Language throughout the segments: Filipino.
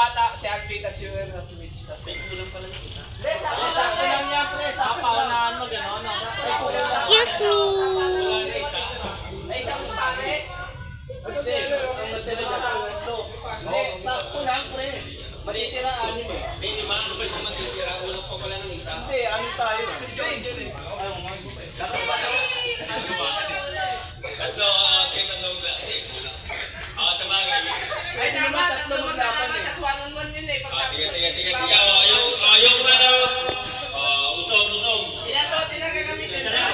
bata, si Alfie, tas yung switch. Tas may kulang pala yung isa. Sakto lang yan, pre. Paunahan mo, gano'n. Excuse me. May isang pares. Hindi, sakto lang, pre. Matitira, anim eh. May lima, ano ba siya matitira? Walang pa pala ng isa. Hindi, anim tayo. Tatlo, okay, tatlong klase. Oo, sa bagay. Ay, tama, tatlo magkakaman, tas one-on-one yun eh. Sige. Yung na daw. Usog. Ilan po, tinagagamitin na.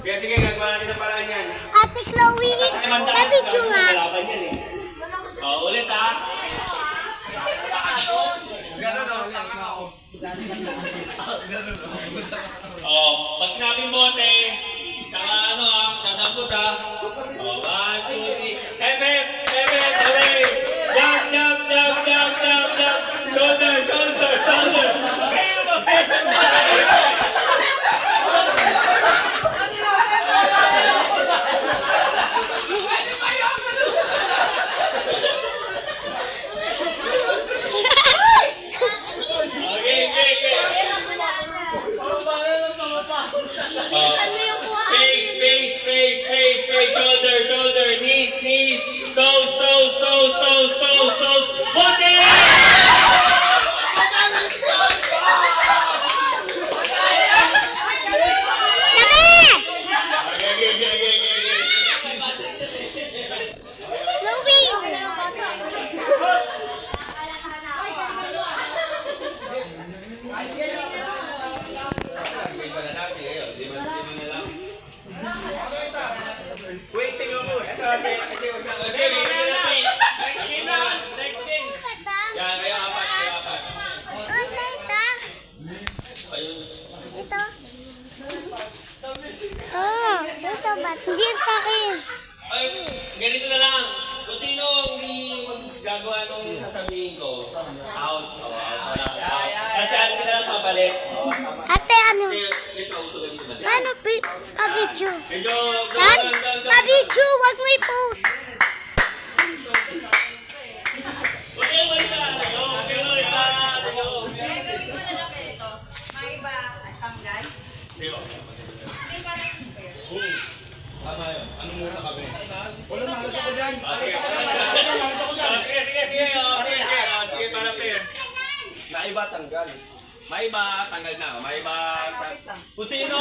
Sige, gagawa natin ang paraan yan. Ate Chloe, na-video nga. Kalaban yan eh. Ulit ha. Gano'n o, tama ako. Pag sinabing bote, saka tatampot ha. 1, 2, 3. Hebe, hooray! Jump. Shoulder. Face, shoulder, knees, toes. Bote! Waiting ako eh. Next game. Yan, kayo apat. Ayun. Ito ba? Hindi yan sa akin. Ay, ganito na lang. Kung sino hindi gagawa nung sasabihin ko, out. Kasi ano ka na lang papalit. Ate, ano? Ito, uso ganito ba? Paano pa-video? Medyo, Han? Pa-video, wag mo i-post. Tama yun. Ano muna kami? Wala na, halos ako dyan. Sige, para fair. Naiba tanggal. May iba, tanggal na. May iba, kung sino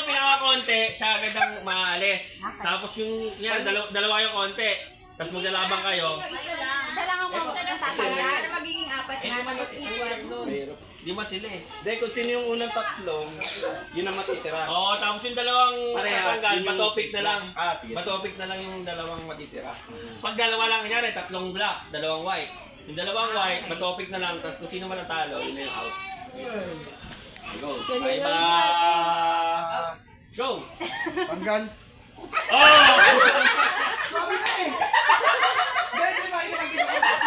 pinaka-konti, siya agad ang maalis. Tapos yung, yan, dalawa yung konti. Tapos maglalabang kayo. Isa lang ako tataya na magiging apat na tapos iwan. Di ba sila eh? Hindi, kung sino yung unang tatlong, yun ang matitira. Oo, tapos yung dalawang Parehas, tanggal, yun yung matopik na lang. Sige. Matopik na lang yung dalawang matitira. Pag dalawa lang, kanyari, tatlong black, dalawang white. Yung dalawang white, matopik na lang, tapos kung sino man ang talo, yun na yung out. Go. Bye bye. Go. Tanggal. Oh!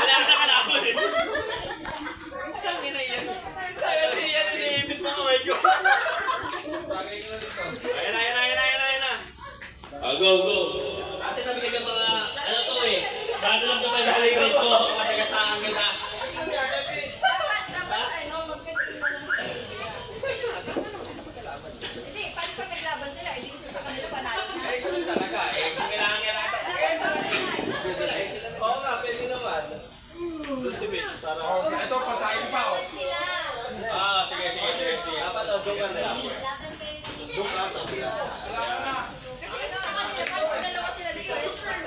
Wala na kalaban eh. Isang ina yan. Yan, iniibit sa kamay ko. Ayan na. Go. Ate, nabigay ka mga, ano to eh. Bago lang kapag naligrade ko, masagasaan kita. Hindi, paano pag naglaban sila? Hindi isa sa kanila panalo. Eh, ganun talaga eh. Kung kailangan niya natin. Oo nga, pwede naman. Doon si Mitch, para... ito, pasahin pa oh. Sige. Dapat o, joke na lang. Joke na sa sila. Kasi isa sa kanila, paano dalawa sila dito?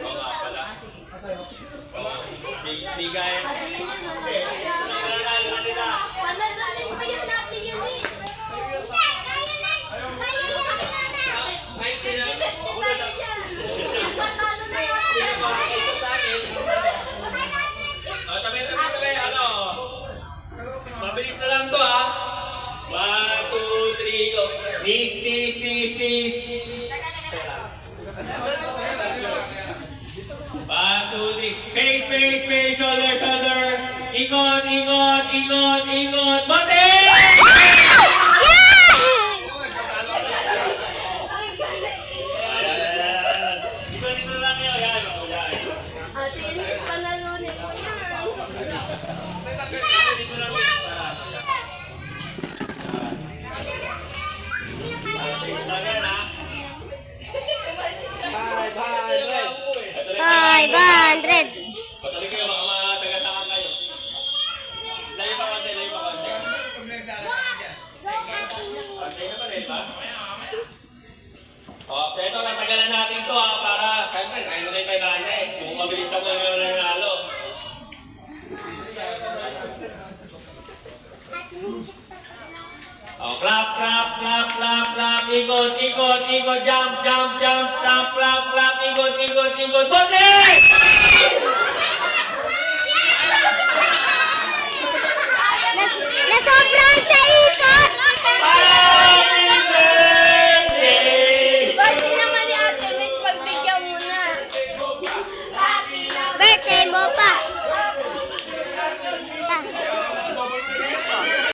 Oo nga pala. Bigay. Nanalo nila. Kahit nila, una na. Tabi. Ano? Mabilis na lang to ha. 1, 2, 3, go. Knees. 1, 2, 3. Face, shoulder. Ikot. Bote! Dito lang yun. Yan. Dennis, panalunin mo yan. Ito rin 500. Patuloy kayo, baka matagasakan kayo. Layo pa konti, layo pa konti. Konti na pa rin ba? O, ito lang tagalan natin to ha, para, siyempre, kayo na yung kailangan eh. Kung mabilis lang lang yung nanalo. O, clap, clap, clap, clap, clap, ikot, ikot, ikot, jump, jump, jump, clap, clap, clap, ikot, ikot, ikot, bote!